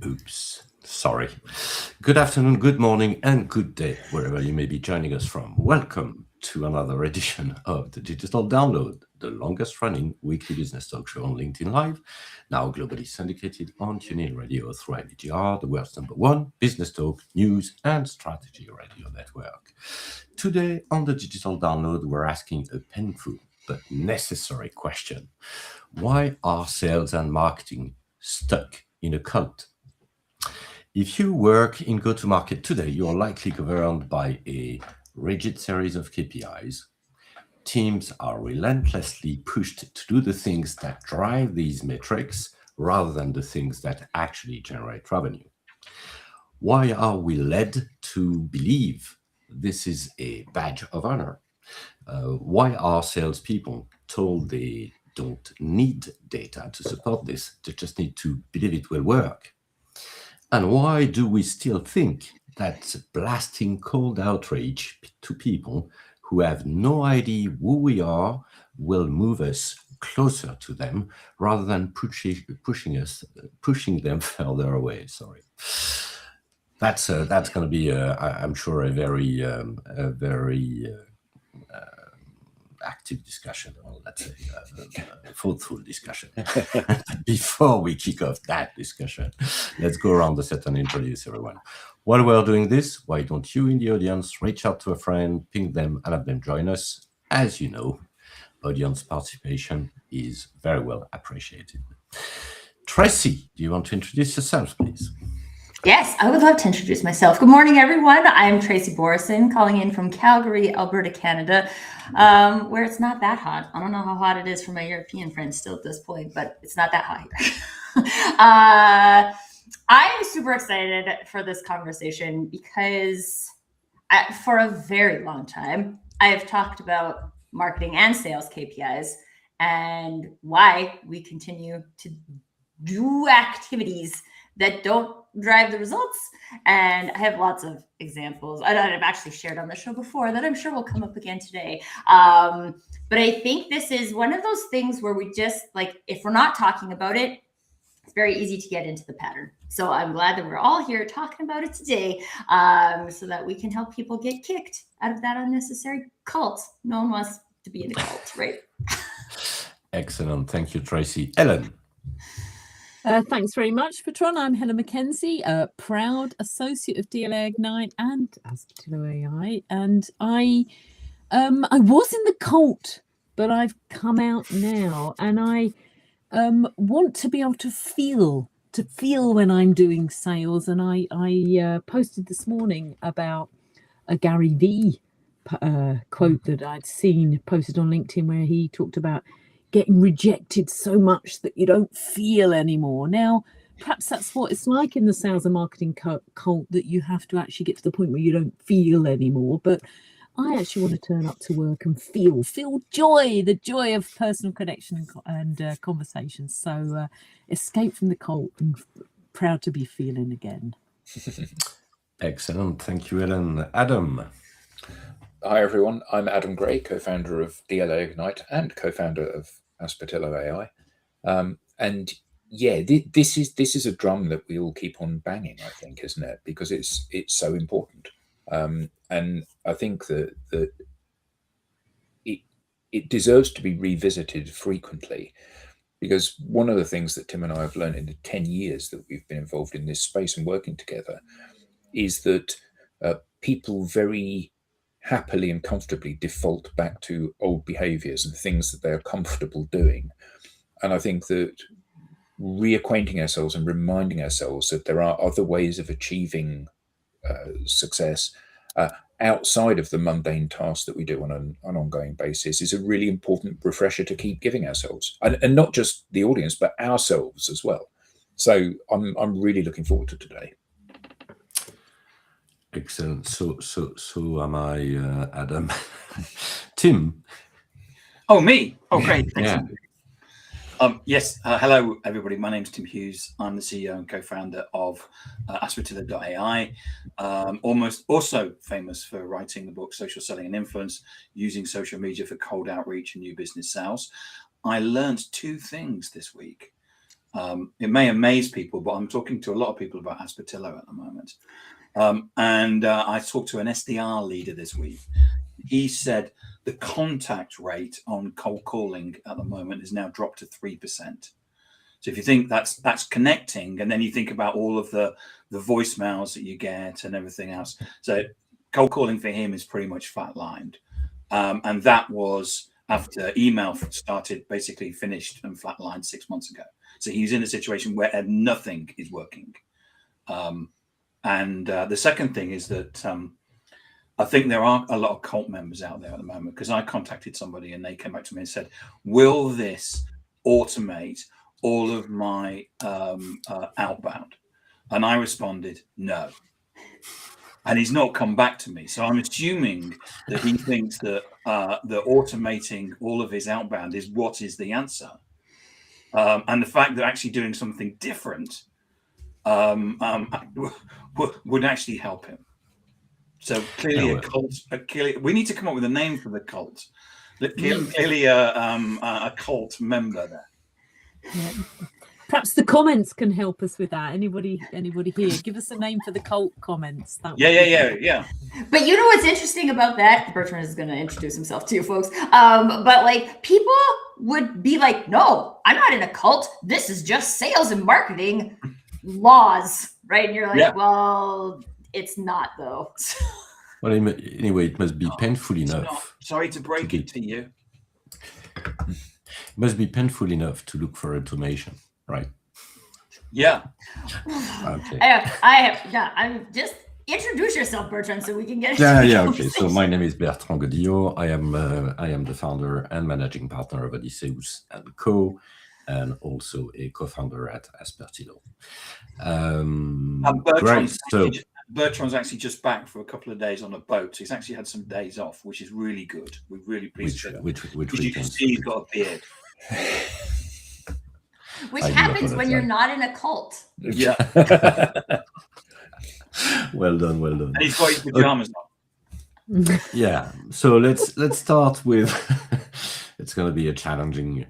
Oops, sorry. Good afternoon, good morning, and good day, wherever you may be joining us from. Welcome to another edition of the Digital Download, the longest running weekly business talk show on LinkedIn Live, now globally syndicated on TuneIn Radio through IBGR, the world's number one business talk, news, and strategy radio network. Today on the Digital Download, we're asking a painful but necessary question. Why are sales and marketing stuck in a cult? If you work in go-to-market today, you're likely governed by a rigid series of KPIs. Teams are relentlessly pushed to do the things that drive these metrics rather than the things that actually generate revenue. Why are we led to believe this is a badge of honor? Why are salespeople told they don't need data to support this? They just need to believe it will work. And why do we still think that blasting cold outrage to people who have no idea who we are will move us closer to them rather than pushing them further away? Sorry, that's going to be, I'm sure, a very active discussion, or let's say fruitful discussion. Before we kick off that discussion, let's go around the set and introduce everyone. While we're doing this, why don't you in the audience reach out to a friend, ping them, and have them join us? As you know, audience participation is very well appreciated. Tracy, do you want to introduce yourself, please? Yes, I would love to introduce myself. Good morning, everyone. I'm Tracy Borison, calling in from Calgary, Alberta, Canada, where it's not that hot. I don't know how hot it is for my European friends still at this point, but it's not that hot here. I'm super excited for this conversation because for a very long time, I have talked about marketing and sales KPIs and why we continue to do activities that don't drive the results. And I have lots of examples that I've actually shared on the show before that I'm sure will come up again today. But I think this is one of those things where we just, like, if we're not talking about it, it's very easy to get into the pattern. So I'm glad that we're all here talking about it today, so that we can help people get kicked out of that unnecessary cult. No one wants to be in a cult, right? Excellent. Thank you, Tracy. Ellen. Thanks very much, Patron. I'm Helen McKenzie, a proud associate of DLA Ignite and Aspetilo AI. And I was in the cult, but I've come out now, and I want to be able to feel when I'm doing sales. And I posted this morning about a Gary Vee quote that I'd seen posted on LinkedIn, where he talked about getting rejected so much that you don't feel anymore. Now, perhaps that's what it's like in the sales and marketing cult, that you have to actually get to the point where you don't feel anymore. But I actually want to turn up to work and feel joy, the joy of personal connection and conversations. So escape from the cult and proud to be feeling again. Excellent. Thank you, Ellen. Adam. Hi, everyone. I'm Adam Gray, co-founder of DLA Ignite and co-founder of Aspetilo AI. And yeah, this is a drum that we all keep on banging, I think, isn't it? Because it's so important. And I think that it deserves to be revisited frequently, because one of the things that Tim and I have learned in the 10 years that we've been involved in this space and working together is that people very happily and comfortably default back to old behaviors and things that they're comfortable doing. And I think that reacquainting ourselves and reminding ourselves that there are other ways of achieving success outside of the mundane tasks that we do on an ongoing basis is a really important refresher to keep giving ourselves, and not just the audience, but ourselves as well. So I'm really looking forward to today. Excellent. So am I, Adam. Tim. Oh, me. Oh, great. Thanks. Yeah. Yes. Hello, everybody. My name is Tim Hughes. I'm the CEO and co-founder of Aspetilo.ai. Almost also famous for writing the book Social Selling and Influence, using social media for cold outreach and new business sales. I learned two things this week. It may amaze people, but I'm talking to a lot of people about Aspertillo at the moment. And I talked to an SDR leader this week. He said the contact rate on cold calling at the moment is now dropped to 3%. So if you think that's connecting, and then you think about all of the voicemails that you get and everything else, so cold calling for him is pretty much flatlined. And that was after email started, basically finished and flatlined 6 months ago. So he's in a situation where nothing is working. And the second thing is that I think there are a lot of cult members out there at the moment, because I contacted somebody and they came back to me and said, will this automate all of my outbound? And I responded, no. And he's not come back to me. So I'm assuming that he thinks that that automating all of his outbound is what is the answer. And the fact that actually doing something different would actually help him. So clearly a cult. We need to come up with a name for the cult. Clearly a cult member there. Yeah. Perhaps the comments can help us with that. Anybody here? Give us a name for the cult comments. Yeah. But you know what's interesting about that? Bertrand is going to introduce himself to you folks. But like, people would be like, no, I'm not in a cult. This is just sales and marketing laws, right? And you're like, well, it's not though. Well, anyway, it must be painful enough. Sorry to break it to you. It must be painful enough to look for automation, right? Yeah. Okay. I'm just introduce yourself, Bertrand, so we can get. Okay. So my name is Bertrand Godillot. I am the founder and managing partner of Odysseus & Co, and also a co-founder at Aspertillo. Great. So Bertrand's actually just back for a couple of days on a boat. He's actually had some days off, which is really good. We're really pleased. Which you can see he's got a beard. Which happens when you're not in a cult. Yeah. Well done. And he's got his pajamas on. Yeah. So let's start with. It's going to be a challenging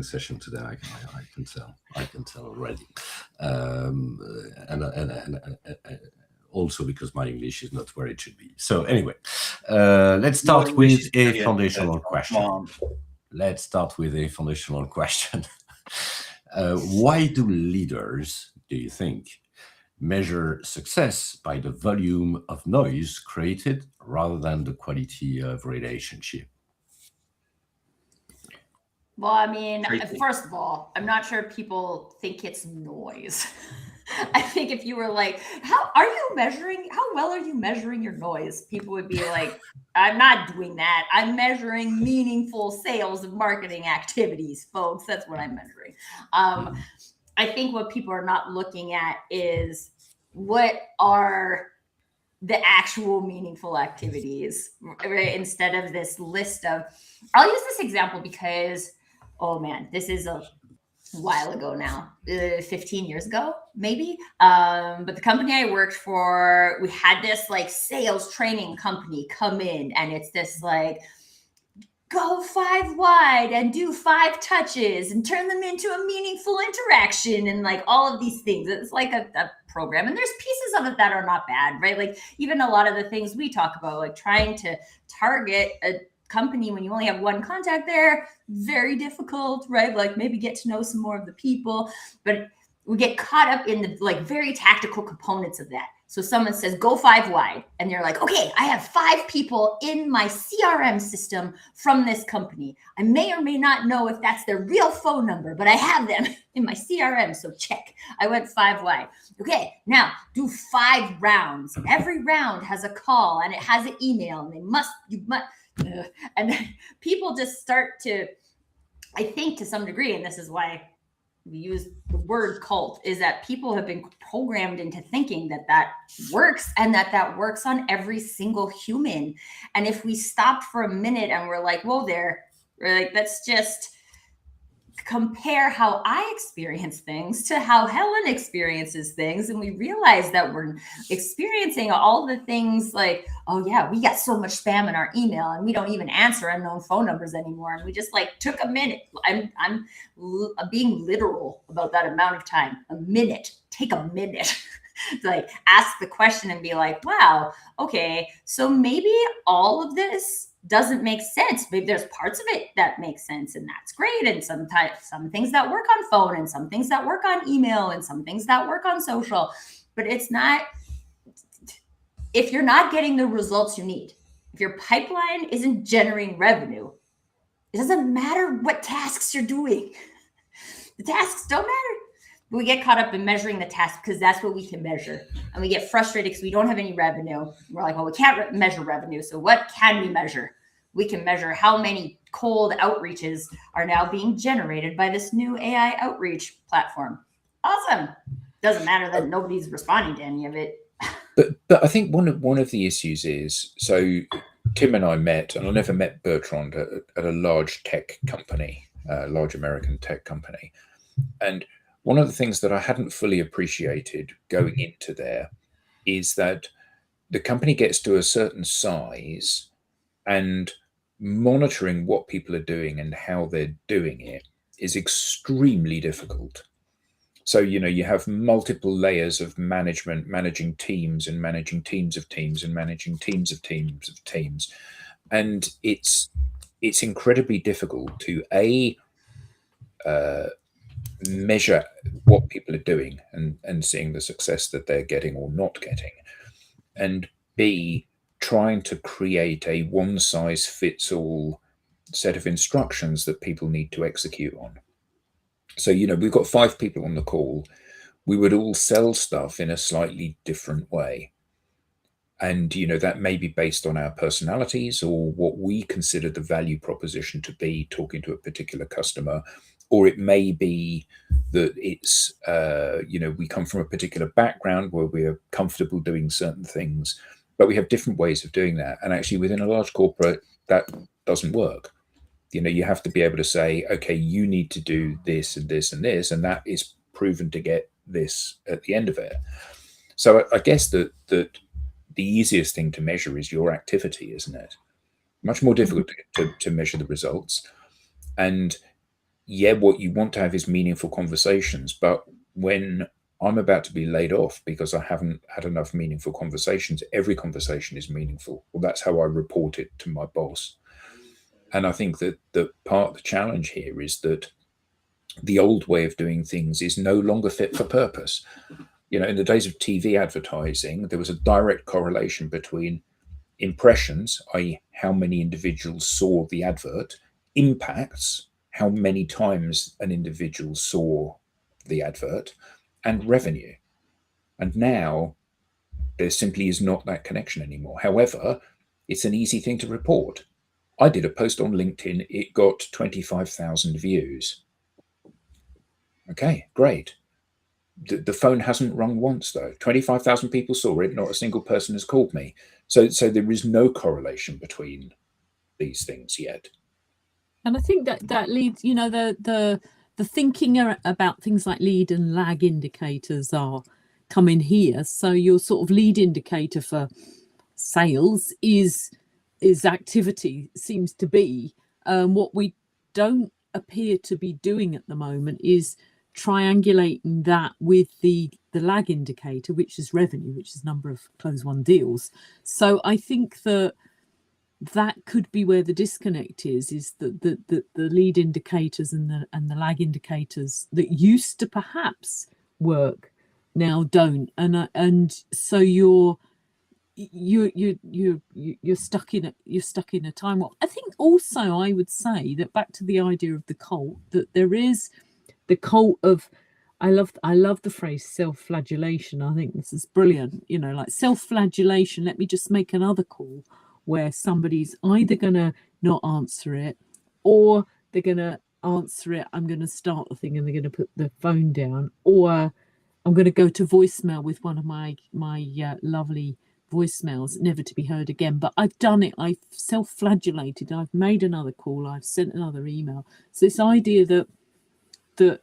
session today. I can tell already, and also because my English is not where it should be. So anyway, let's start with a foundational question. Let's start with a foundational question. Why do leaders, do you think, measure success by the volume of noise created rather than the quality of relationship? Well, I mean, first of all, I'm not sure people think it's noise. I think if you were like, how well are you measuring your noise? People would be like, I'm not doing that. I'm measuring meaningful sales and marketing activities, folks. That's what I'm measuring. I think what people are not looking at is what are the actual meaningful activities, right? Instead of this list of, I'll use this example because, oh man, this is a while ago now, 15 years ago, maybe. But the company I worked for, we had this like sales training company come in, and it's this like, go 5 wide and do 5 touches and turn them into a meaningful interaction and like all of these things. It's like a program, and there's pieces of it that are not bad, right? Like even a lot of the things we talk about, like trying to target a company when you only have one contact there, very difficult, right? Like maybe get to know some more of the people, but we get caught up in the like very tactical components of that. So someone says, go 5 wide. And they're like, okay, I have 5 people in my CRM system from this company. I may or may not know if that's their real phone number, but I have them in my CRM. So check, I went 5 wide. Okay, now do 5 rounds. Every round has a call and it has an email, and and then people just start to, I think to some degree, and this is why we use the word cult, is that people have been programmed into thinking that works, and that works on every single human. And if we stopped for a minute and we're like, whoa there, we're like, let's just compare how I experience things to how Helen experiences things. And we realize that we're experiencing all the things like, oh yeah, we got so much spam in our email and we don't even answer unknown phone numbers anymore. And we just like took a minute. I'm being literal about that amount of time. A minute, take a minute. To like ask the question and be like, wow, okay, so maybe all of this doesn't make sense. Maybe there's parts of it that make sense, and that's great. And sometimes some things that work on phone, and some things that work on email, and some things that work on social. But it's not, if you're not getting the results you need, if your pipeline isn't generating revenue, it doesn't matter what tasks you're doing. The tasks don't matter. We get caught up in measuring the task because that's what we can measure. And we get frustrated because we don't have any revenue. We're like, well, we can't measure revenue. So what can we measure? We can measure how many cold outreaches are now being generated by this new AI outreach platform. Awesome. Doesn't matter that nobody's responding to any of it. But I think one of the issues is, so Tim and I met, and I never met Bertrand at a large tech company, large American tech company. And one of the things that I hadn't fully appreciated going into there is that the company gets to a certain size and monitoring what people are doing and how they're doing it is extremely difficult. So, you have multiple layers of management, managing teams and managing teams of teams and managing teams of teams of teams. And it's incredibly difficult to measure what people are doing and seeing the success that they're getting or not getting, and B, trying to create a one-size-fits-all set of instructions that people need to execute on. So, we've got 5 people on the call. We would all sell stuff in a slightly different way. And, that may be based on our personalities or what we consider the value proposition to be talking to a particular customer. Or it may be that it's, we come from a particular background where we're comfortable doing certain things, but we have different ways of doing that. And actually within a large corporate, that doesn't work. You have to be able to say, okay, you need to do this and this and this, and that is proven to get this at the end of it. So I guess that the easiest thing to measure is your activity, isn't it? Much more difficult to measure the results. And yeah, what you want to have is meaningful conversations. But when I'm about to be laid off because I haven't had enough meaningful conversations, every conversation is meaningful. Well, that's how I report it to my boss. And I think that the part of the challenge here is that the old way of doing things is no longer fit for purpose. In the days of TV advertising, there was a direct correlation between impressions, i.e., how many individuals saw the advert, impacts, how many times an individual saw the advert, and revenue. And now there simply is not that connection anymore. However, it's an easy thing to report. I did a post on LinkedIn. It got 25,000 views. Okay, great. The phone hasn't rung once, though. 25,000 people saw it. Not a single person has called me. So there is no correlation between these things yet. And I think that leads, the thinking about things like lead and lag indicators are coming here. So your sort of lead indicator for sales is activity, seems to be. What we don't appear to be doing at the moment is triangulating that with the lag indicator, which is revenue, which is number of closed won deals. So I think that could be where the disconnect is that the lead indicators and the lag indicators that used to perhaps work now don't, and so you're stuck in a time warp. I think also I would say that back to the idea of the cult, that there is the cult of, I love the phrase self-flagellation. I think this is brilliant. Like self-flagellation. Let me just make another call where somebody's either going to not answer it or they're going to answer it. I'm going to start the thing and they're going to put the phone down, or I'm going to go to voicemail with one of my lovely voicemails, never to be heard again. But I've done it. I've self-flagellated. I've made another call. I've sent another email. So this idea that that,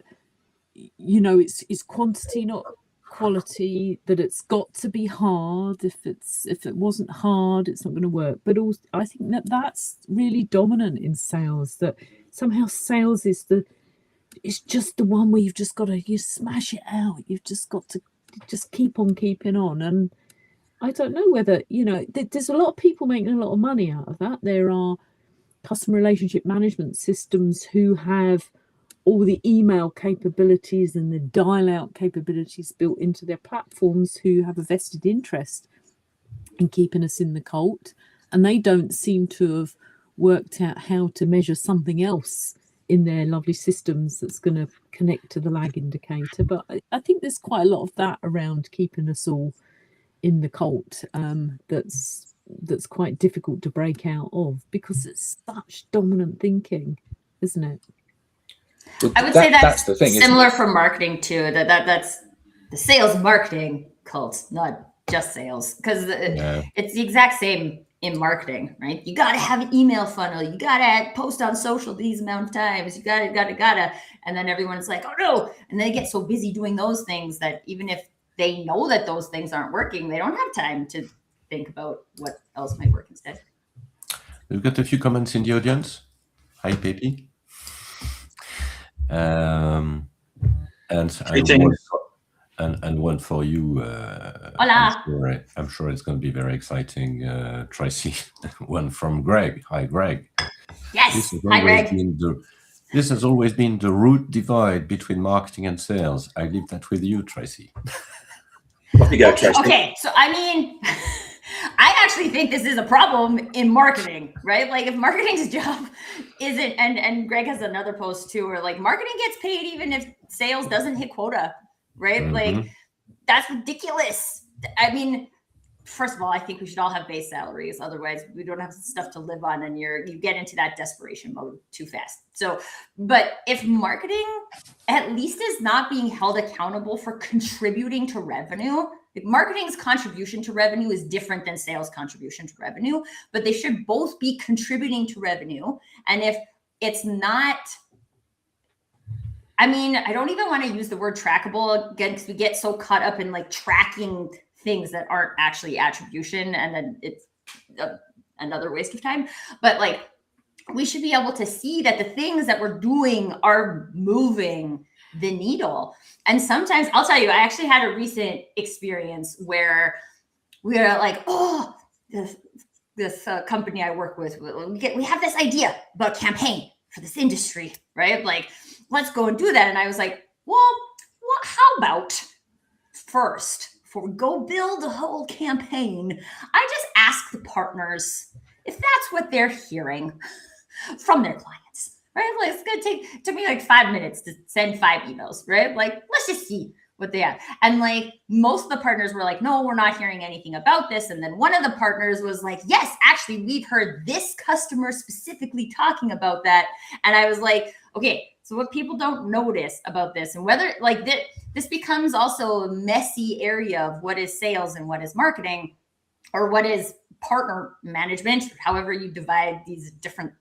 you know, it's quantity, not quality, that it's got to be hard. If it wasn't hard, it's not going to work. But also, I think that's really dominant in sales, that somehow sales is it's just the one where you've just got to, you smash it out. You've just got to just keep on keeping on. And I don't know whether, you know, there's a lot of people making a lot of money out of that. There are customer relationship management systems who have all the email capabilities and the dial out capabilities built into their platforms, who have a vested interest in keeping us in the cult. And they don't seem to have worked out how to measure something else in their lovely systems that's going to connect to the lag indicator. But I think there's quite a lot of that around keeping us all in the cult, that's quite difficult to break out of, because it's such dominant thinking, isn't it? Well, I would say that's the thing, similar for marketing too. That's the sales marketing cult, not just sales, because it's the exact same in marketing, right? You got to have an email funnel. You got to post on social these amount of times. You got to, and then everyone's like, oh no, and they get so busy doing those things that even if they know that those things aren't working, they don't have time to think about what else might work instead. We've got a few comments in the audience. Hi, Pepe. And one for you. Hola. I'm sure it's going to be very exciting, Tracy. One from Greg. Hi, Greg. Yes. Hi, Greg. This has always been the root divide between marketing and sales. I leave that with you, Tracy. You go, Tracy. Okay, so I mean, I actually think this is a problem in marketing, right? Like, if marketing's job isn't, and Greg has another post too, where like marketing gets paid even if sales doesn't hit quota, right? Mm-hmm. Like, that's ridiculous. I mean, first of all, I think we should all have base salaries. Otherwise, we don't have stuff to live on, and you get into that desperation mode too fast. So, but if marketing at least is not being held accountable for contributing to revenue, like marketing's contribution to revenue is different than sales contribution to revenue, but they should both be contributing to revenue. And if it's not, I mean, I don't even want to use the word trackable again, because we get so caught up in like tracking things that aren't actually attribution, and then it's another waste of time. But like, we should be able to see that the things that we're doing are moving the needle. And sometimes, I'll tell you, I actually had a recent experience where we are like, oh, this company I work with, we have this idea about campaign for this industry, right? Like, let's go and do that. And I was like, well, how about first, before we go build a whole campaign, I just ask the partners if that's what they're hearing from their clients, right? Like, it's gonna took me like 5 minutes to send 5 emails, right? Like, let's just see what they have. And like, most of the partners were like, no, we're not hearing anything about this. And then one of the partners was like, yes, actually, we've heard this customer specifically talking about that. And I was like, okay, so what people don't notice about this, and whether like this becomes also a messy area of what is sales and what is marketing, or what is partner management, however you divide these different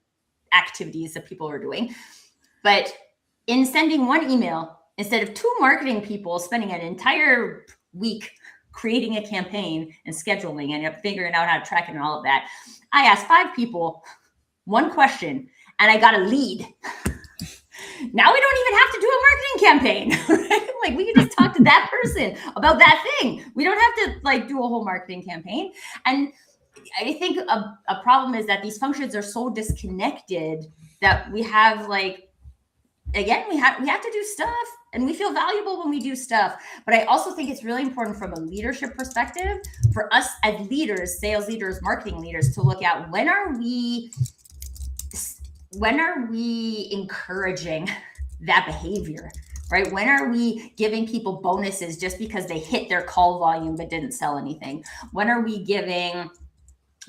activities that people are doing. But in sending one email, instead of 2 marketing people spending an entire week creating a campaign and scheduling and figuring out how to track it and all of that, I asked 5 people 1 question, and I got a lead. Now we don't even have to do a marketing campaign, right? Like, we can just talk to that person about that thing. We don't have to like do a whole marketing campaign. And I think a problem is that these functions are so disconnected that we have like, again, we have to do stuff, and we feel valuable when we do stuff. But I also think it's really important from a leadership perspective for us as leaders, sales leaders, marketing leaders, to look at when are we encouraging that behavior, right? When are we giving people bonuses just because they hit their call volume but didn't sell anything? When are we giving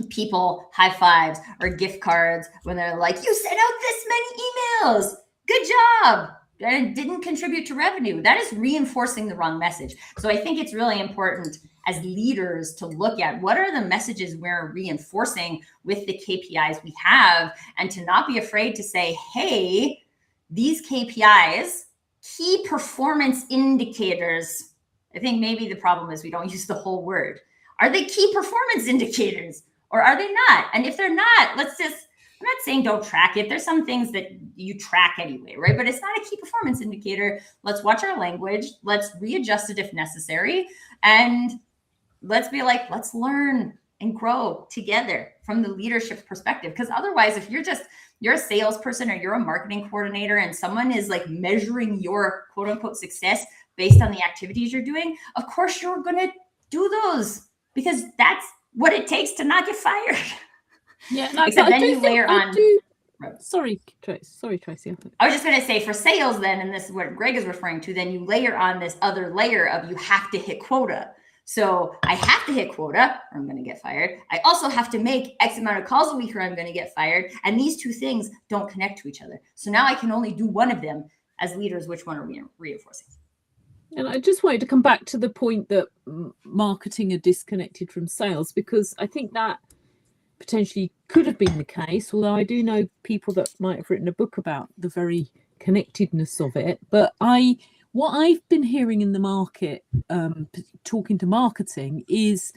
people high fives or gift cards when they're like, you sent out this many emails, good job, and it didn't contribute to revenue? That is reinforcing the wrong message. So I think it's really important as leaders to look at what are the messages we're reinforcing with the KPIs we have, and to not be afraid to say, hey, these KPIs key performance indicators. I think maybe the problem is we don't use the whole word. Are they key performance indicators or are they not? And if they're not, I'm not saying don't track it. There's some things that you track anyway, right? But it's not a key performance indicator. Let's watch our language. Let's readjust it if necessary. And let's be like, let's learn and grow together from the leadership perspective. Because otherwise, if you're a salesperson or you're a marketing coordinator and someone is like measuring your quote unquote success based on the activities you're doing, of course you're going to do those because that's what it takes to not get fired. Yeah, no, except then you layer on. Sorry, Tracy. I was just going to say for sales then, and this is what Greg is referring to, then you layer on this other layer of you have to hit quota. So I have to hit quota or I'm going to get fired. I also have to make X amount of calls a week or I'm going to get fired. And these two things don't connect to each other. So now I can only do one of them as leaders. Which one are we reinforcing? And I just wanted to come back to the point that marketing are disconnected from sales, because I think that potentially could have been the case, although I do know people that might have written a book about the very connectedness of it. But what I've been hearing in the market, talking to marketing, is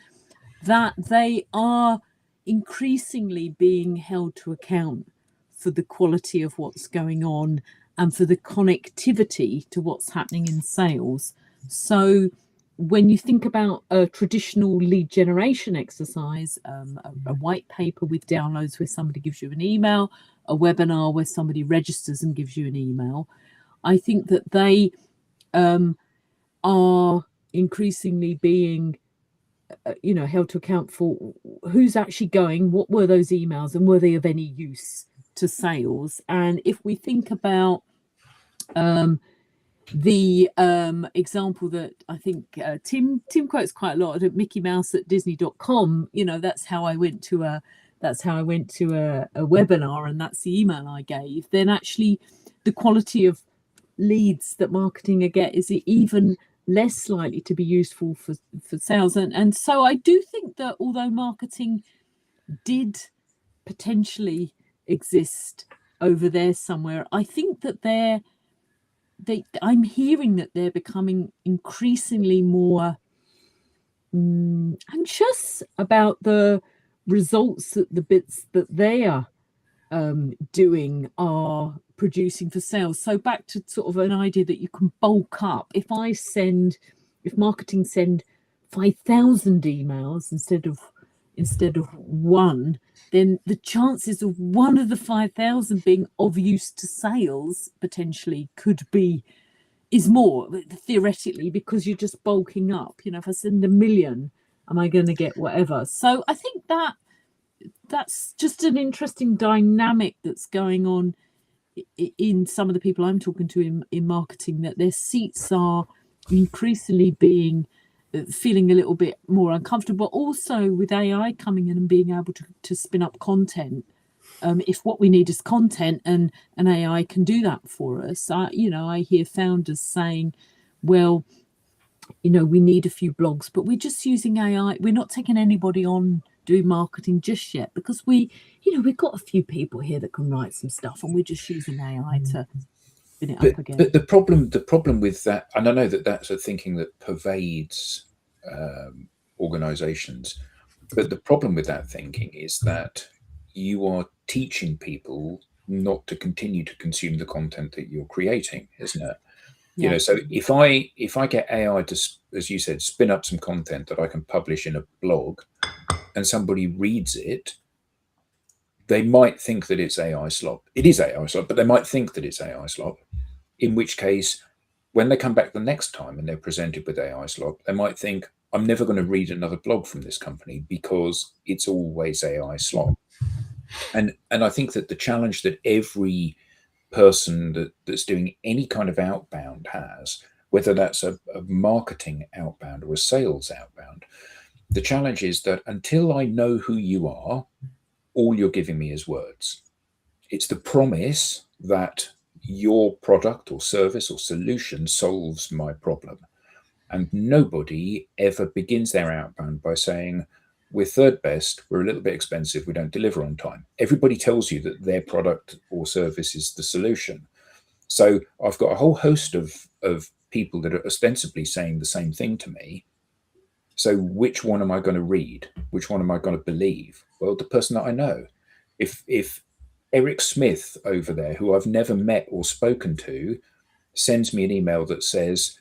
that they are increasingly being held to account for the quality of what's going on and for the connectivity to what's happening in sales. So when you think about a traditional lead generation exercise, a white paper with downloads where somebody gives you an email, a webinar where somebody registers and gives you an email, I think that they are increasingly being held to account for who's actually going, what were those emails, and were they of any use to sales. And if we think about the example that I think Tim quotes quite a lot, at Mickey Mouse at Disney.com, that's how I went to a webinar and that's the email I gave, then actually the quality of leads that marketing get is even less likely to be useful for sales. And so I do think that although marketing did potentially exist over there somewhere, I think that I'm hearing that they're becoming increasingly more anxious about the results that the bits that they are doing are producing for sales. So back to sort of an idea that you can bulk up. If marketing send 5,000 emails instead of one, then the chances of one of the 5,000 being of use to sales potentially is more theoretically, because you're just bulking up. If I send 1 million, am I going to get whatever? So I think that's just an interesting dynamic that's going on in some of the people I'm talking to in marketing, that their seats are increasingly feeling a little bit more uncomfortable. Also with AI coming in and being able to spin up content, if what we need is content and an AI can do that for us, I hear founders saying, well, we need a few blogs, but we're just using AI. We're not taking anybody on doing marketing just yet, because we've got a few people here that can write some stuff, and we're just using AI to spin it up again. But the problem with that, and I know that that's a thinking that pervades organizations, but the problem with that thinking is that you are teaching people not to continue to consume the content that you're creating, isn't it? Yeah. So if I get AI to, as you said, spin up some content that I can publish in a blog, and somebody reads it, they might think that it's AI slop. It is AI slop, but they might think that it's AI slop, in which case, when they come back the next time and they're presented with AI slop, they might think, I'm never going to read another blog from this company because it's always AI slop. And I think that the challenge that every person that's doing any kind of outbound has, whether that's a marketing outbound or a sales outbound, the challenge is that until I know who you are, all you're giving me is words. It's the promise that your product or service or solution solves my problem. And nobody ever begins their outbound by saying, we're third best, we're a little bit expensive, we don't deliver on time. Everybody tells you that their product or service is the solution. So I've got a whole host of people that are ostensibly saying the same thing to me. So which one am I going to read? Which one am I going to believe? Well, the person that I know. If Eric Smith over there, who I've never met or spoken to, sends me an email that says,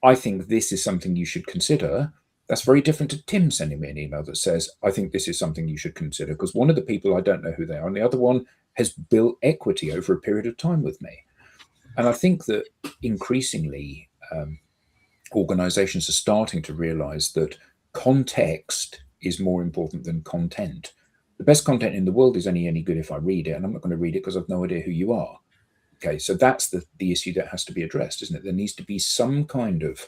I think this is something you should consider, that's very different to Tim sending me an email that says, I think this is something you should consider. Because one of the people, I don't know who they are, and the other one has built equity over a period of time with me. And I think that increasingly organizations are starting to realize that context is more important than content. The best content in the world is only any good if I read it, and I'm not going to read it because I've no idea who you are. Okay, so that's the issue that has to be addressed, isn't it? There needs to be some kind of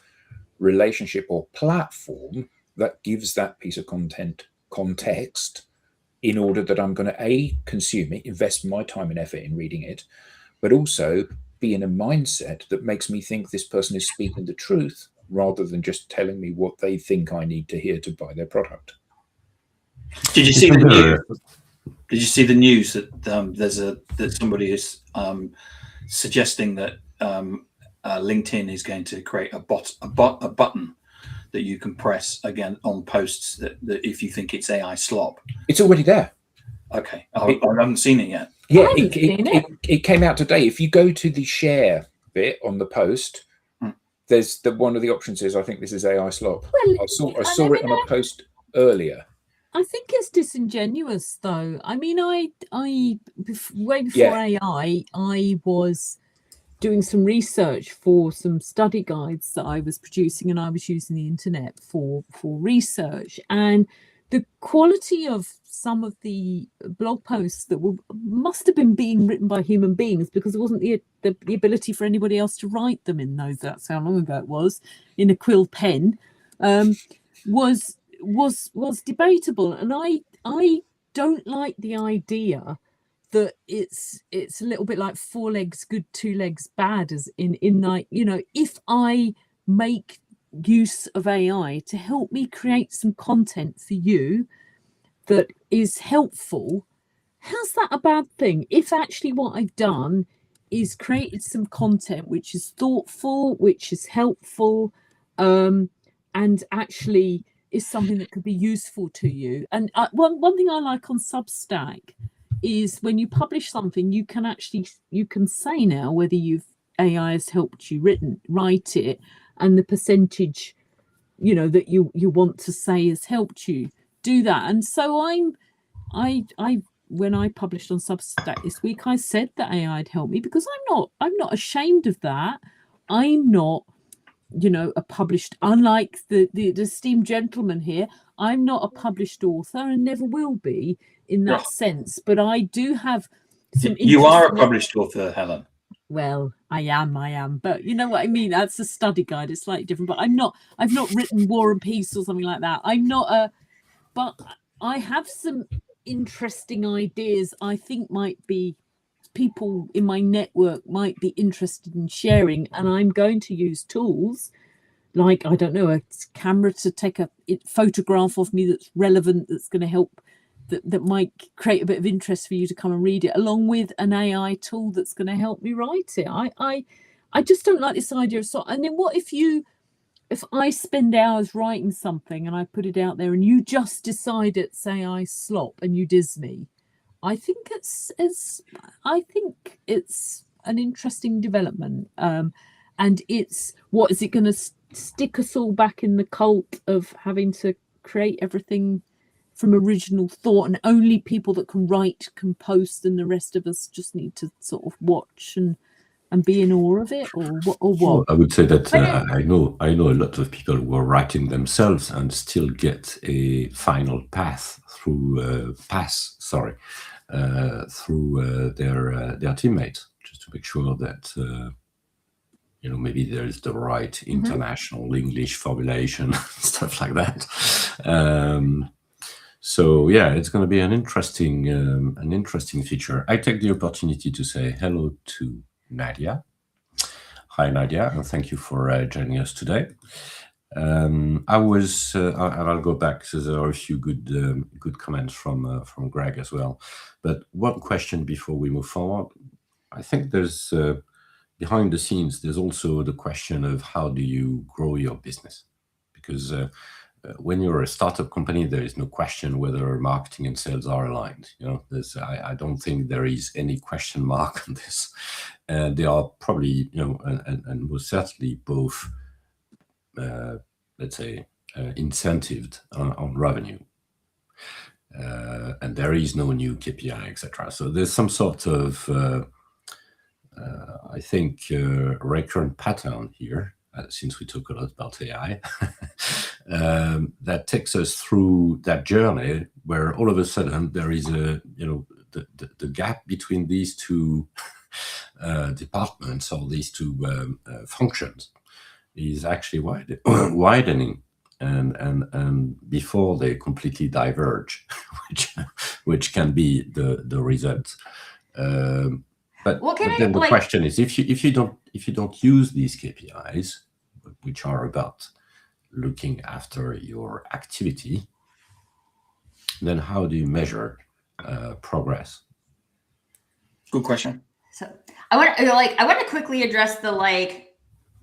relationship or platform that gives that piece of content context in order that I'm going to A, consume it, invest my time and effort in reading it, but also be in a mindset that makes me think this person is speaking the truth rather than just telling me what they think I need to hear to buy their product. Did you see the news? Did you see the news that that somebody is suggesting that LinkedIn is going to create a button that you can press again on posts that if you think it's AI slop? It's already there. Okay, I haven't seen it yet. Yeah, it came out today. If you go to the share bit on the post, there's one of the options is I think this is AI slop. Well, I saw it on a post earlier. I think it's disingenuous, though. I mean, way before AI, I was doing some research for some study guides that I was producing, and I was using the internet for research. And the quality of some of the blog posts that must have been being written by human beings, because there wasn't the ability for anybody else to write them in those. That's how long ago it was, in a quill pen, was debatable. And I don't like the idea that it's a little bit like 4 legs good, 2 legs bad, as in like, you know, if I make use of AI to help me create some content for you that is helpful, how's that a bad thing? If actually what I've done is created some content which is thoughtful, which is helpful, and actually is something that could be useful to you. And one thing I like on Substack is when you publish something, you can say now whether AI has helped you write it, and the percentage, you know, that you want to say has helped you do that. And so I when I published on Substack this week, I said that AI had helped me, because I'm not ashamed of that. I'm not, you know, a published, unlike the esteemed gentleman here, I'm not a published author and never will be in that sense. But I do have some. You are a published author, Helen. Well, I am, but you know what I mean. That's a study guide. It's slightly different, but I've not written War and Peace or something like that. I'm not but I have some interesting ideas I think might be people in my network might be interested in sharing, and I'm going to use tools like, I don't know, a camera to take a photograph of me that's relevant, that's going to help, that might create a bit of interest for you to come and read it, along with an AI tool that's going to help me write it. I just don't like this idea of and then what if I spend hours writing something and I put it out there and you just decide it's AI slop and you diz me? I think it's an interesting development, and it's what is it going to stick us all back in the cult of having to create everything from original thought, and only people that can write can post, and the rest of us just need to sort of watch and be in awe of it, or what? Well, I would say that I know a lot of people who are writing themselves and still get a final pass through their teammates, just to make sure that you know, maybe there is the right international English formulation, stuff like that. So yeah, it's going to be an interesting feature. I take the opportunity to say hello to Nadia. Hi, Nadia, and thank you for joining us today. And I'll go back, because there are a few good comments from Greg as well. But one question before we move forward. I think there's behind the scenes, there's also the question of how do you grow your business? Because when you're a startup company, there is no question whether marketing and sales are aligned. I don't think there is any question mark on this. And they are probably, and most certainly both, let's say, incentived on revenue. And there is no new KPI, etc. So there's some sort of, I think, recurrent pattern here, since we talk a lot about AI, that takes us through that journey where all of a sudden there is the gap between these two departments or these two functions is actually widening. And before they completely diverge, which can be the result. But then the question is, if you don't use these KPIs, which are about looking after your activity, then how do you measure progress? Good question. So I want to quickly address the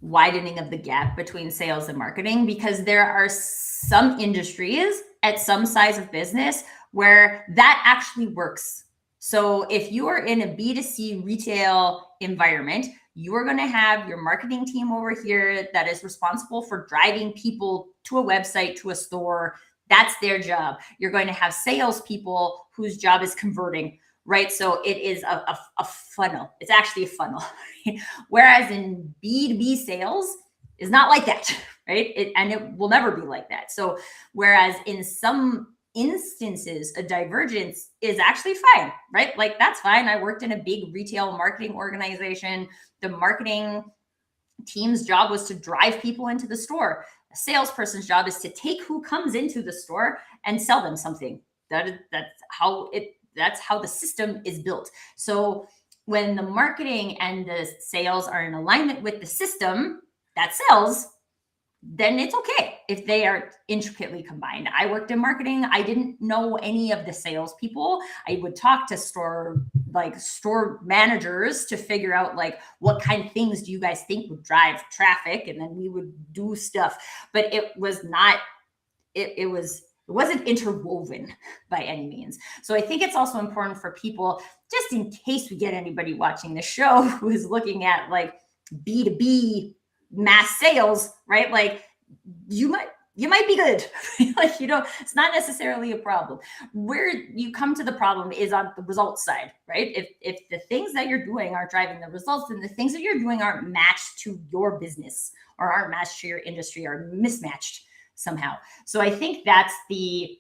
widening of the gap between sales and marketing, because there are some industries at some size of business where that actually works. So if you are in a B2C retail environment, you are going to have your marketing team over here that is responsible for driving people to a website, to a store. That's their job. You're going to have salespeople whose job is converting, right? So it is a funnel. It's actually a funnel. Whereas in B2B sales is not like that, right? And it will never be like that. So whereas in some instances, a divergence is actually fine, right? Like, that's fine. I worked in a big retail marketing organization. The marketing team's job was to drive people into the store. A salesperson's job is to take who comes into the store and sell them something. That's how the system is built. So when the marketing and the sales are in alignment with the system that sells, then it's okay if they are intricately combined. I worked in marketing. I didn't know any of the salespeople. I would talk to store managers to figure out what kind of things do you guys think would drive traffic, and then we would do stuff. But it was not. It wasn't interwoven by any means. So I think it's also important for people, just in case we get anybody watching the show who is looking at B2B mass sales, right? You might be good. It's not necessarily a problem. Where you come to the problem is on the results side, right? If the things that you're doing are driving the results, then the things that you're doing aren't matched to your business or aren't matched to your industry or mismatched somehow. So I think that's the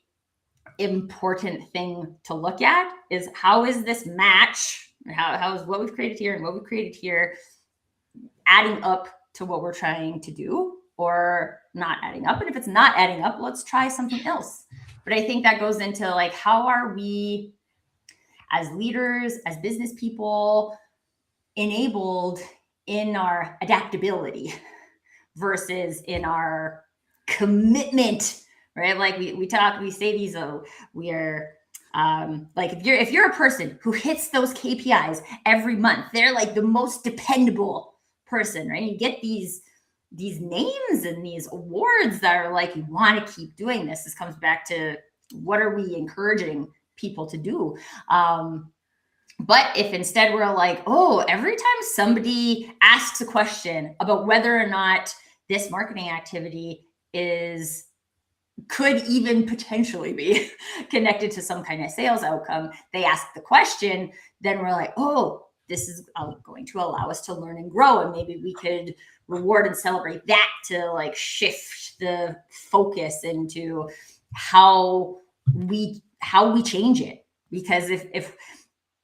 important thing to look at, is how is this match? How is what we've created here and what we've created here adding up to what we're trying to do, or not adding up? And if it's not adding up, let's try something else. But I think that goes into how are we as leaders, as business people, enabled in our adaptability versus in our commitment, right? We say these, we are if you're a person who hits those KPIs every month, they're the most dependable person, right? You get these names and these awards that are you want to keep doing this. This comes back to, what are we encouraging people to do? But if instead we're every time somebody asks a question about whether or not this marketing activity could even potentially be connected to some kind of sales outcome, they ask the question, then we're this is going to allow us to learn and grow. And maybe we could reward and celebrate that to shift the focus into how we change it. Because if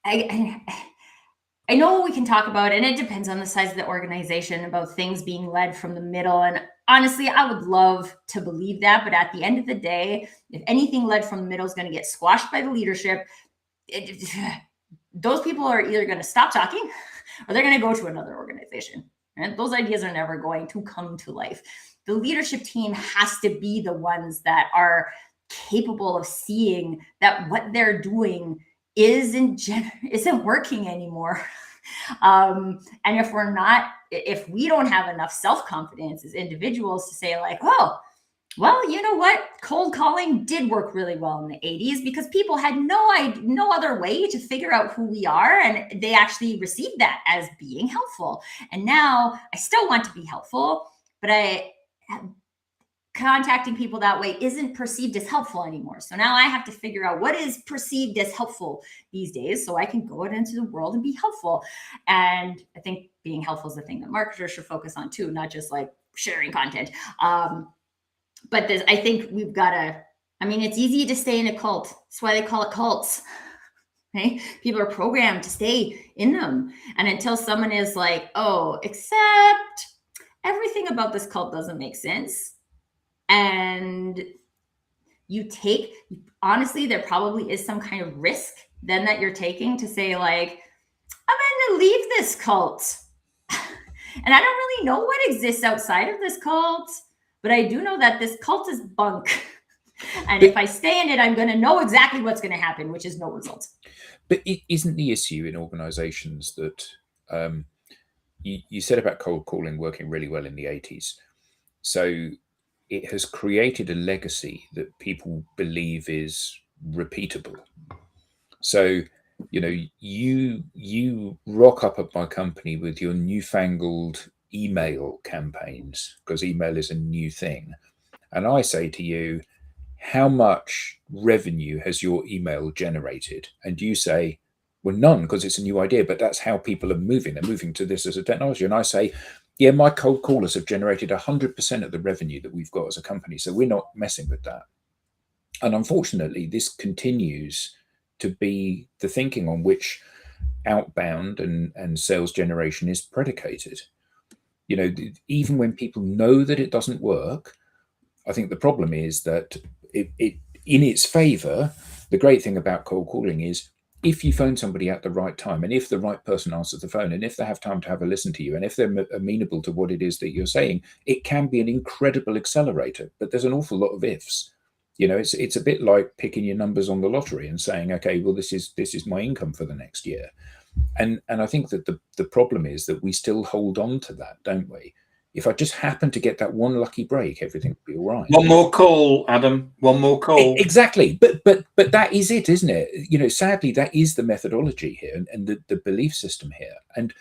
I know we can talk about, and it depends on the size of the organization, about things being led from the middle. And honestly, I would love to believe that. But at the end of the day, if anything led from the middle is going to get squashed by the leadership, those people are either going to stop talking or they're going to go to another organization. And those ideas are never going to come to life. The leadership team has to be the ones that are capable of seeing that what they're doing isn't working anymore. And if we don't have enough self-confidence as individuals to say like, oh, well, you know what? Cold calling did work really well in the 80s because people had no other way to figure out who we are. And they actually received that as being helpful. And now I still want to be helpful, but contacting people that way isn't perceived as helpful anymore. So now I have to figure out what is perceived as helpful these days so I can go out into the world and be helpful. And I think being helpful is the thing that marketers should focus on too, not just like sharing content. But I think we've got to, it's easy to stay in a cult. That's why they call it cults. Right? People are programmed to stay in them. And until someone is like, oh, except everything about this cult doesn't make sense. And honestly, there probably is some kind of risk then that you're taking to say like, I'm going to leave this cult. And I don't really know what exists outside of this cult, but I do know that this cult is bunk. And if I stay in it, I'm going to know exactly what's going to happen, which is no results. But it isn't the issue in organizations that you said about cold calling working really well in the 80s. So it has created a legacy that people believe is repeatable. So, you rock up at my company with your newfangled email campaigns because email is a new thing. And I say to you, how much revenue has your email generated? And you say, well, none, because it's a new idea, but that's how people are moving. They're moving to this as a technology. And I say, yeah, my cold callers have generated 100% of the revenue that we've got as a company. So we're not messing with that. And unfortunately, this continues to be the thinking on which outbound and sales generation is predicated. Even when people know that it doesn't work, I think the problem is that it in its favor, the great thing about cold calling is if you phone somebody at the right time and if the right person answers the phone and if they have time to have a listen to you and if they're amenable to what it is that you're saying, it can be an incredible accelerator. But there's an awful lot of ifs. It's a bit like picking your numbers on the lottery and saying, okay, well, this is my income for the next year. And I think that the problem is that we still hold on to that, don't we? If I just happen to get that one lucky break, everything will be all right. One more call, Adam. One more call. Exactly. But that is it, isn't it? Sadly, that is the methodology here and the belief system here. And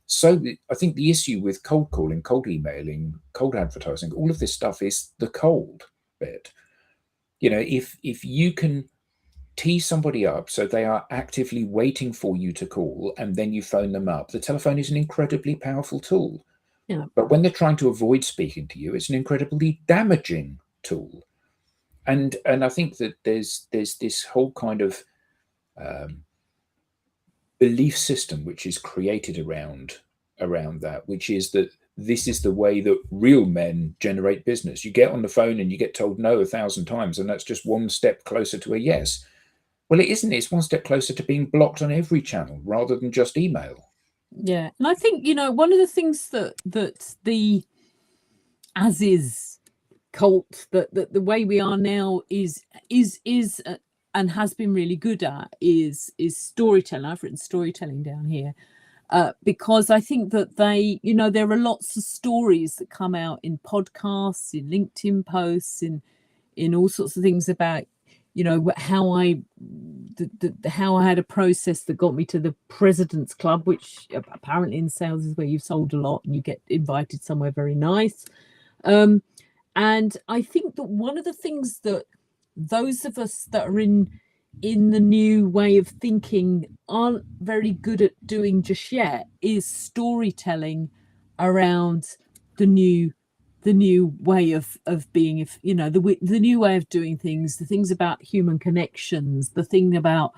so I think the issue with cold calling, cold emailing, cold advertising, all of this stuff is the cold bit. If you can tee somebody up so they are actively waiting for you to call and then you phone them up, the telephone is an incredibly powerful tool. Yeah. But when they're trying to avoid speaking to you, it's an incredibly damaging tool. And I think that there's this whole kind of belief system which is created around that, which is that this is the way that real men generate business. You get on the phone and you get told no 1,000 times, and that's just one step closer to a yes. Well, it isn't. It's one step closer to being blocked on every channel rather than just email. Yeah, and I think one of the things that the as is cult that the way we are now is and has been really good at is storytelling. I've written storytelling down here because I think that there are lots of stories that come out in podcasts, in LinkedIn posts, in all sorts of things about how I had a process that got me to the President's Club, which apparently in sales is where you've sold a lot and you get invited somewhere very nice. And I think that one of the things that those of us that are in the new way of thinking aren't very good at doing just yet is storytelling around the new way of being, the new way of doing things, the things about human connections, the thing about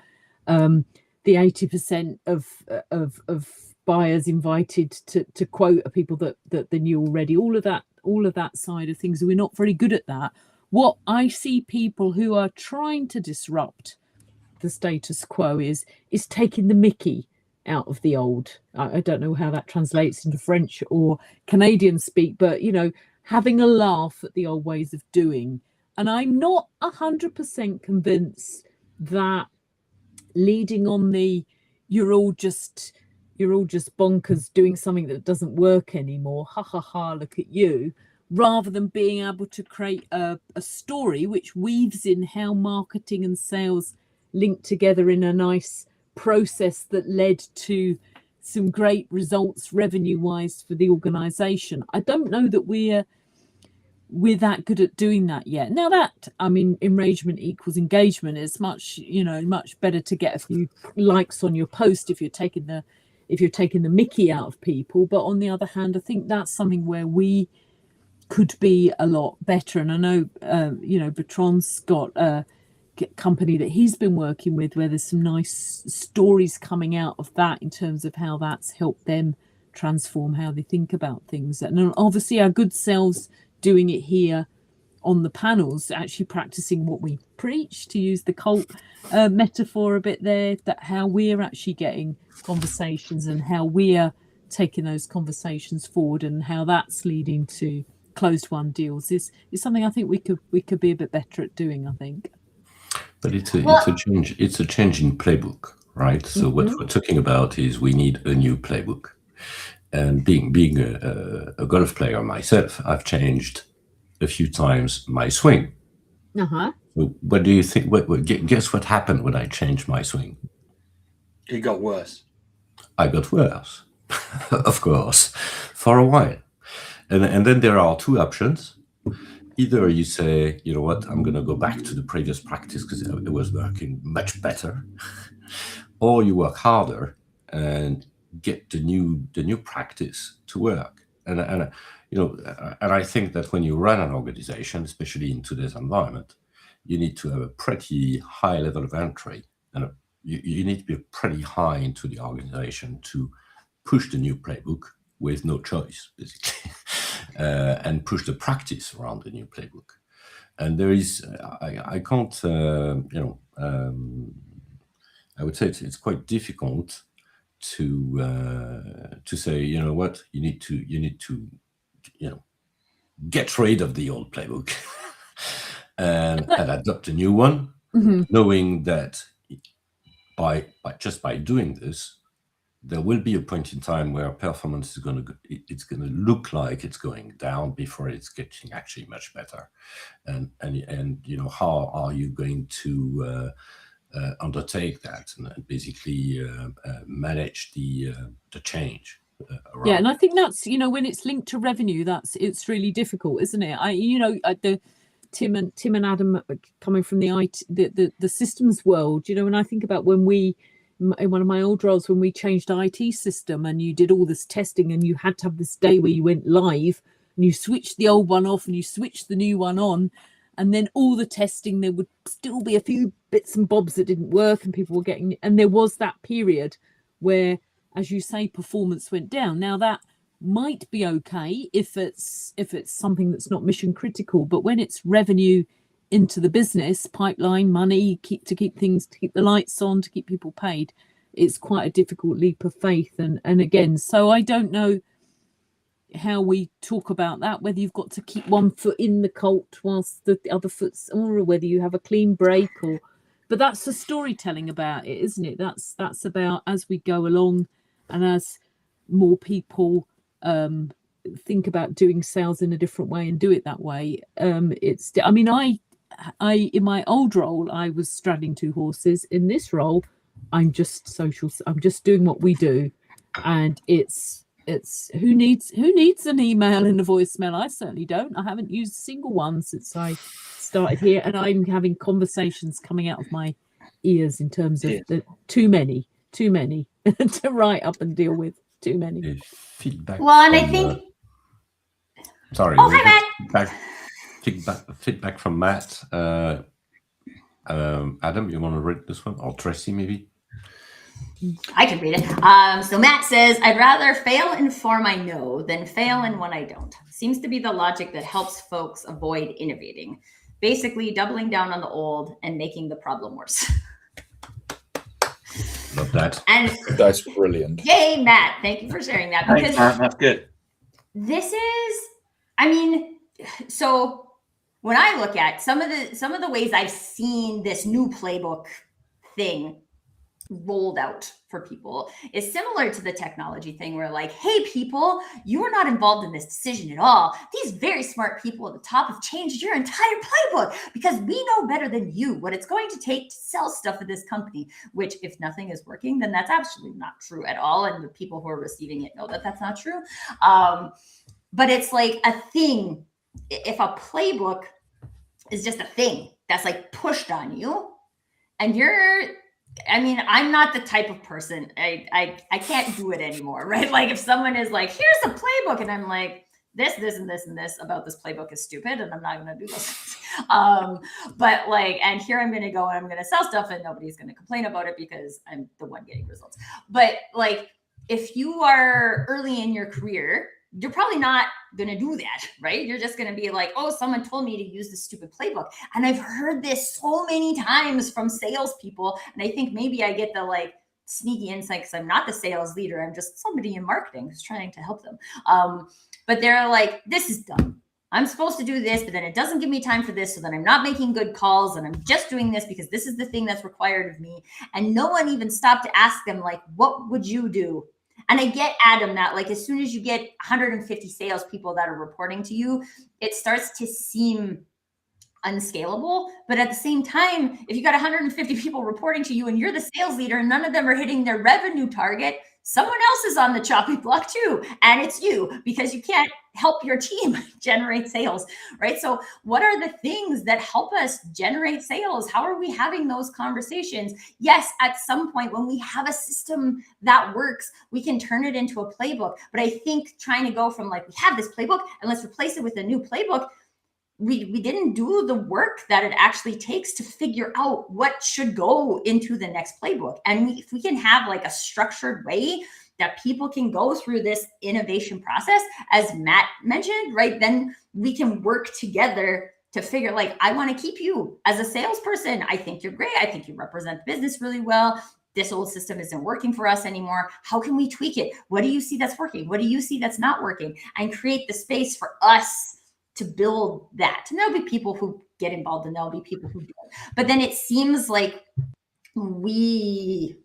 the 80% of buyers invited to quote are people that they knew already, all of that side of things. We're not very good at that. What I see people who are trying to disrupt the status quo is taking the mickey out of the old. I don't know how that translates into French or Canadian speak, but having a laugh at the old ways of doing. And I'm not 100% convinced that leading on you're all just you're all just bonkers doing something that doesn't work anymore. Ha ha ha, look at you. Rather than being able to create a story which weaves in how marketing and sales link together in a nice process that led to some great results revenue wise for the organization. I don't know that we're that good at doing that yet. Now that, I mean, enragement equals engagement. It's much, much better to get a few likes on your post if you're taking the mickey out of people. But on the other hand, I think that's something where we could be a lot better. And I know, Bertrand's got a company that he's been working with where there's some nice stories coming out of that in terms of how that's helped them transform how they think about things. And obviously our good selves doing it here on the panels, actually practicing what we preach, to use the cult metaphor a bit there, that how we're actually getting conversations and how we're taking those conversations forward and how that's leading to closed won deals is something I think we could be a bit better at doing, I think. But it's a change in playbook, right? So what we're talking about is we need a new playbook. And being a golf player myself, I've changed a few times my swing. Uh-huh. So what do you think? Guess what happened when I changed my swing? It got worse. I got worse, of course, for a while. And then there are two options. Either you say, you know what, I'm going to go back to the previous practice because it was working much better, or you work harder and get the new practice to work. And I think that when you run an organization, especially in today's environment, you need to have a pretty high level of entry, and you need to be pretty high into the organization to push the new playbook with no choice, basically, and push the practice around the new playbook. And there is, I can't, I would say it's quite difficult to say, you know what, you need to get rid of the old playbook and adopt a new one, knowing that by doing this, there will be a point in time where performance is going to look like it's going down before it's getting actually much better. And how are you going to undertake that and basically manage the change around? Yeah, and I think that's, when it's linked to revenue, it's really difficult, isn't it? Tim and Adam coming from the IT, the systems world, and I think about when in one of my old roles, when we changed the IT system and you did all this testing and you had to have this day where you went live and you switched the old one off and you switched the new one on, and then all the testing, there would still be a few bits and bobs that didn't work and people were getting, and there was that period where, as you say, performance went down. Now that might be okay if it's something that's not mission critical, but when it's revenue into the business pipeline, money, to keep the lights on, to keep people paid, it's quite a difficult leap of faith. And again, so I don't know how we talk about that, whether you've got to keep one foot in the cult whilst the other foot's, or whether you have a clean break, but that's the storytelling about it, isn't it? That's about as we go along and as more people think about doing sales in a different way and do it that way. I in my old role, I was straddling two horses. In this role, I'm just social. I'm just doing what we do, and it's who needs an email and a voicemail? I certainly don't. I haven't used a single one since I started here, and I'm having conversations coming out of my ears in terms of too many to write up and deal with. Too many feedback. Well, and I think. Sorry. Oh, hi, Matt. Feedback from Matt. Adam, you want to read this one, or Tracy maybe? I can read it. So Matt says, I'd rather fail in form I know than fail in one I don't. Seems to be the logic that helps folks avoid innovating. Basically, doubling down on the old and making the problem worse. Love that. And that's brilliant. Yay, Matt. Thank you for sharing that. Thanks, Matt. That's good. This is, so when I look at some of the ways I've seen this new playbook thing rolled out for people is similar to the technology thing where like, hey, people, you are not involved in this decision at all. These very smart people at the top have changed your entire playbook because we know better than you what it's going to take to sell stuff at this company, which if nothing is working, then that's absolutely not true at all. And the people who are receiving it know that that's not true. But it's like a thing. If a playbook is just a thing that's like pushed on you and I'm not the type of person, I can't do it anymore, right? Like if someone is like, here's a playbook, and I'm like, this, and this about this playbook is stupid, and I'm not going to do this. But like, and here I'm going to go and I'm going to sell stuff, and nobody's going to complain about it because I'm the one getting results. But like, if you are early in your career, you're probably not going to do that, right? You're just going to be like, oh, someone told me to use this stupid playbook. And I've heard this so many times from salespeople. And I think maybe I get the like sneaky insight because I'm not the sales leader. I'm just somebody in marketing who's trying to help them. But they're like, this is dumb. I'm supposed to do this, but then it doesn't give me time for this. So then I'm not making good calls and I'm just doing this because this is the thing that's required of me. And no one even stopped to ask them like, what would you do? And I get, Adam, that like as soon as you get 150 salespeople that are reporting to you, it starts to seem unscalable. But at the same time, if you got 150 people reporting to you and you're the sales leader and none of them are hitting their revenue target, someone else is on the chopping block too. And it's you, because you can't help your team generate sales, right? So what are the things that help us generate sales? How are we having those conversations? Yes, at some point when we have a system that works, we can turn it into a playbook. But I think trying to go from like, we have this playbook and let's replace it with a new playbook, we didn't do the work that it actually takes to figure out what should go into the next playbook. And if we can have like a structured way that people can go through this innovation process, as Matt mentioned, right, then we can work together to figure like, I want to keep you as a salesperson. I think you're great. I think you represent the business really well. This old system isn't working for us anymore. How can we tweak it? What do you see that's working? What do you see that's not working? And create the space for us to build that. And there'll be people who get involved and there'll be people who don't. But then it seems like we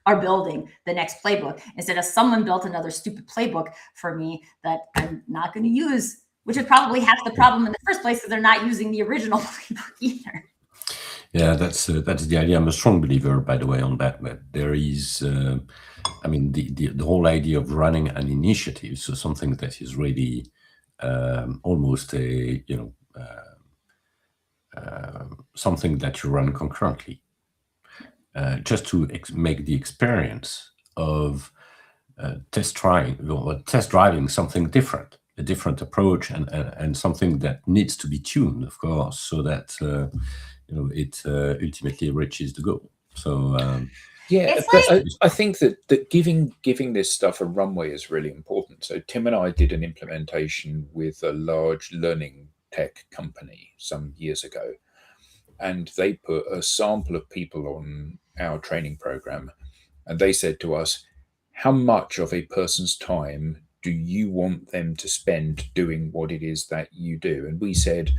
are building the next playbook instead of someone built another stupid playbook for me that I'm not going to use, which is probably half the problem in the first place because they're not using the original playbook either. Yeah, that's the idea. I'm a strong believer, by the way, on that. But there is, the whole idea of running an initiative, so something that is really almost a something that you run concurrently, just to make the experience of test driving something different, a different approach, and something that needs to be tuned, of course, so that it ultimately reaches the goal. So. Yeah, but I think that giving this stuff a runway is really important. So Tim and I did an implementation with a large learning tech company some years ago, and they put a sample of people on our training program, and they said to us, how much of a person's time do you want them to spend doing what it is that you do? And we said,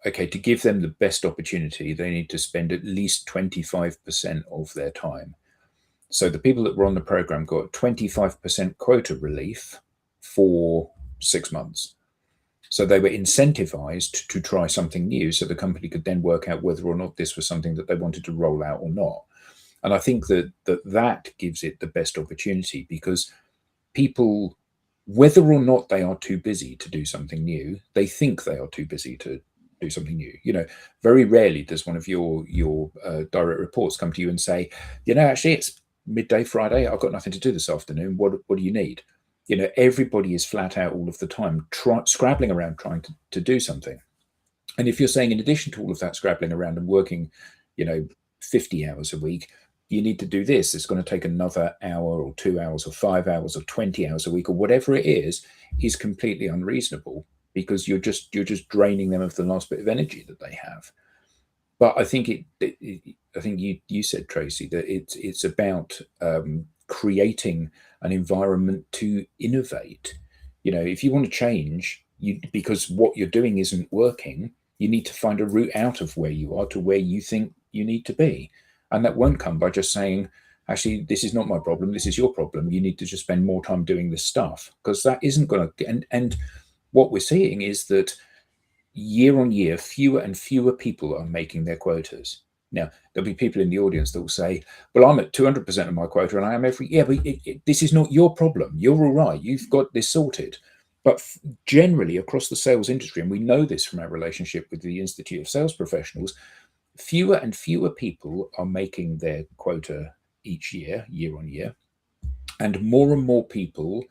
okay, to give them the best opportunity, they need to spend at least 25% of their time. So the people that were on the program got 25% quota relief for 6 months. So they were incentivized to try something new so the company could then work out whether or not this was something that they wanted to roll out or not. And I think that gives it the best opportunity, because people, whether or not they are too busy to do something new, they think they are too busy to do something new. Very rarely does one of your direct reports come to you and say, actually it's midday Friday, I've got nothing to do this afternoon. What do you need? Everybody is flat out all of the time, scrabbling around trying to do something. And if you're saying in addition to all of that scrabbling around and working, 50 hours a week, you need to do this, it's going to take another hour or 2 hours or 5 hours or 20 hours a week or whatever it is completely unreasonable, because you're just draining them of the last bit of energy that they have. But I think I think you said, Tracy, that it's about creating an environment to innovate. If you want to change, because what you're doing isn't working, you need to find a route out of where you are to where you think you need to be. And that won't come by just saying, actually, this is not my problem. This is your problem. You need to just spend more time doing this stuff, because that isn't going to. And what we're seeing is that year on year, fewer and fewer people are making their quotas. Now, there'll be people in the audience that will say, well, I'm at 200% of my quota and I am every year, but this is not your problem. You're all right. You've got this sorted. But generally across the sales industry, and we know this from our relationship with the Institute of Sales Professionals, fewer and fewer people are making their quota each year, year on year. And more people,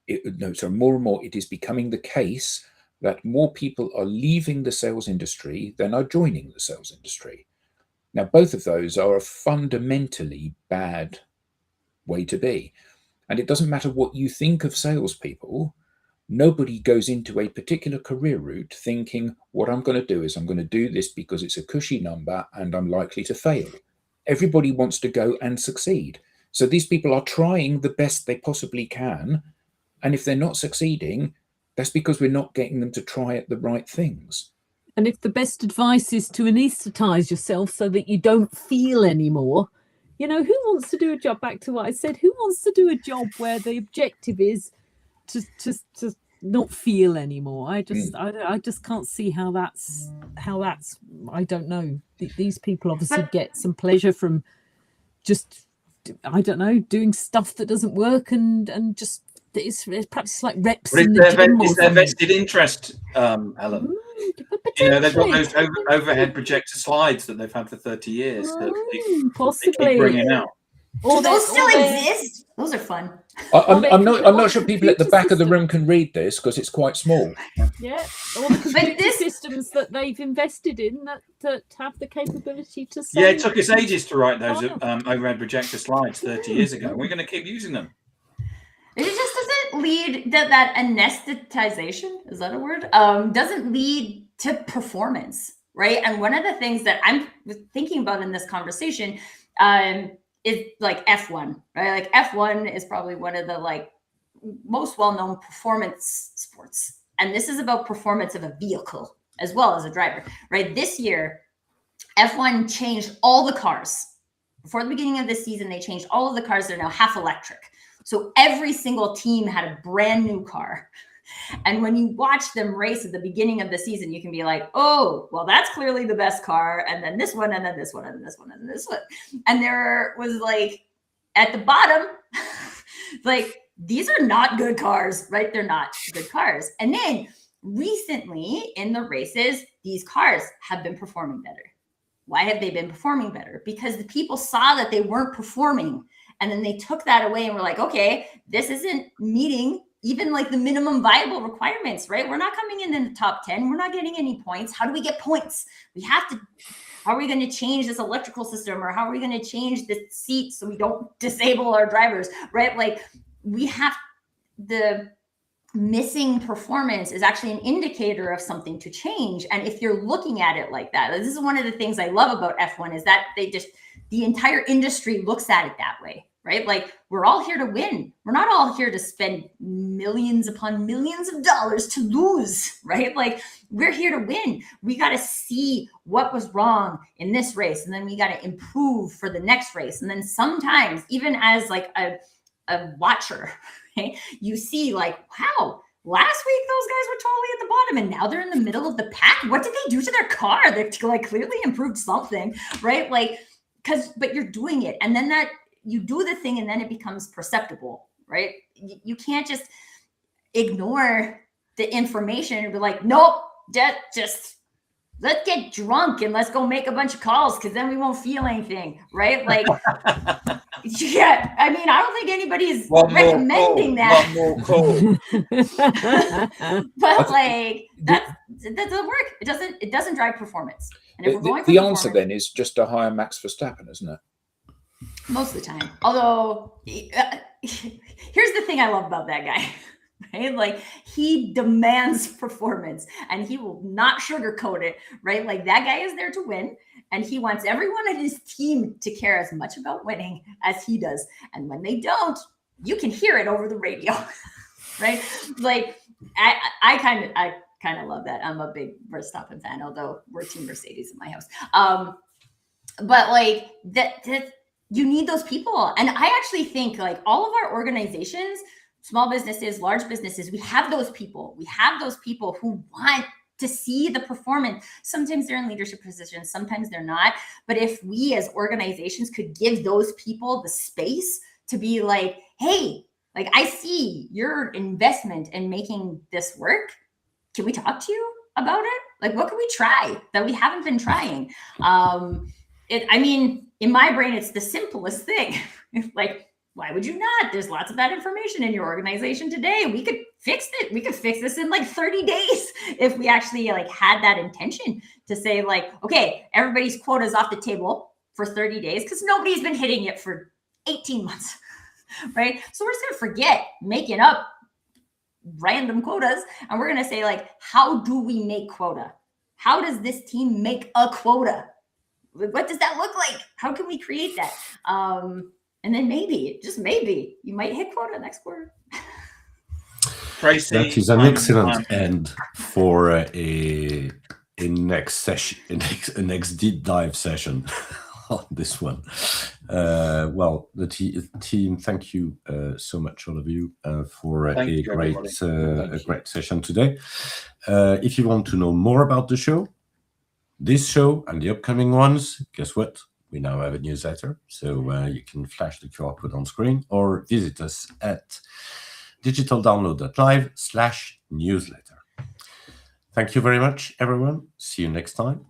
more and more it is becoming the case that more people are leaving the sales industry than are joining the sales industry. Now, both of those are a fundamentally bad way to be. And it doesn't matter what you think of salespeople. Nobody goes into a particular career route thinking, what I'm going to do is I'm going to do this because it's a cushy number and I'm likely to fail. Everybody wants to go and succeed. So these people are trying the best they possibly can. And if they're not succeeding, that's because we're not getting them to try at the right things. And if the best advice is to anesthetize yourself so that you don't feel anymore, who wants to do a job, back to what I said, who wants to do a job where the objective is to not feel anymore? I just can't see how that's I don't know. These people obviously get some pleasure from just, I don't know, doing stuff that doesn't work and just it's perhaps like reps in the gym. It's their vested interest, Helen. They've got those overhead projector slides that they've had for 30 years that possibly they keep bringing out. Do those still exist? Those are fun. I'm not sure people at the back of the room can read this because it's quite small. Yeah, all the computer systems that they've invested in that have the capability to say. Yeah, it took us ages to write those overhead projector slides 30 years ago. We're going to keep using them. It just doesn't lead that anesthetization, is that a word? Doesn't lead to performance, right? And one of the things that I'm thinking about in this conversation is like F1, right? Like F1 is probably one of the most well-known performance sports. And this is about performance of a vehicle as well as a driver, right? This year, F1 changed all the cars. Before the beginning of this season, they changed all of the cars. They're now half electric. So every single team had a brand new car. And when you watch them race at the beginning of the season, you can be like, oh, well, that's clearly the best car. And then this one, and then this one, and this one, and this one. And there was at the bottom, these are not good cars, right? They're not good cars. And then recently in the races, these cars have been performing better. Why have they been performing better? Because the people saw that they weren't performing. And then they took that away and were like, okay, this isn't meeting even the minimum viable requirements, right? We're not coming in the top 10. We're not getting any points. How do we get points? How are we going to change this electrical system, or how are we going to change the seat so we don't disable our drivers, right? We have the missing performance is actually an indicator of something to change. And if you're looking at it like that, this is one of the things I love about F1 is that the entire industry looks at it that way, right? We're all here to win. We're not all here to spend millions upon millions of dollars to lose, right? We're here to win. We got to see what was wrong in this race, and then we got to improve for the next race. And then sometimes, even as a watcher, okay, you see wow, last week those guys were totally at the bottom and now they're in the middle of the pack. What did they do to their car? They clearly improved something, right? But you're doing it, and then that you do the thing and then it becomes perceptible, right? You can't just ignore the information and be like, nope, just let's get drunk and let's go make a bunch of calls because then we won't feel anything, right? Yeah, I don't think anybody's recommending that. One more call. But that doesn't work. It doesn't drive performance. And if we're going for the answer then is just to hire Max Verstappen, isn't it? Most of the time. Although, here's the thing I love about that guy, right? He demands performance and he will not sugarcoat it, right? That guy is there to win and he wants everyone at his team to care as much about winning as he does. And when they don't, you can hear it over the radio, right? I kind of love that. I'm a big Verstappen fan, although we're Team Mercedes in my house. but like that you need those people. And I actually think like all of our organizations, small businesses, large businesses, we have those people. We have those people who want to see the performance. Sometimes they're in leadership positions, sometimes they're not. But if we as organizations could give those people the space to be like, hey, like I see your investment in making this work. Can we talk to you about it? Like, what can we try that we haven't been trying? I mean, in my brain, it's the simplest thing. Like, why would you not? There's lots of that information in your organization today. We could fix it. We could fix this in like 30 days if we actually like had that intention to say like, okay, everybody's quota is off the table for 30 days because nobody's been hitting it for 18 months, right? So we're just going to forget making up random quotas and we're going to say like, how do we make quota? How does this team make a quota? What does that look like? How can we create that? And then maybe, just maybe, you might hit quota next quarter. Tracy, that is an excellent end for a next session, a next deep dive session on this one. Well, the team, thank you so much, all of you, for a great session today. If you want to know more about the show, this show and the upcoming ones, guess what? We now have a newsletter, so you can flash the QR code on screen or visit us at digitaldownload.live/newsletter. Thank you very much, everyone. See you next time.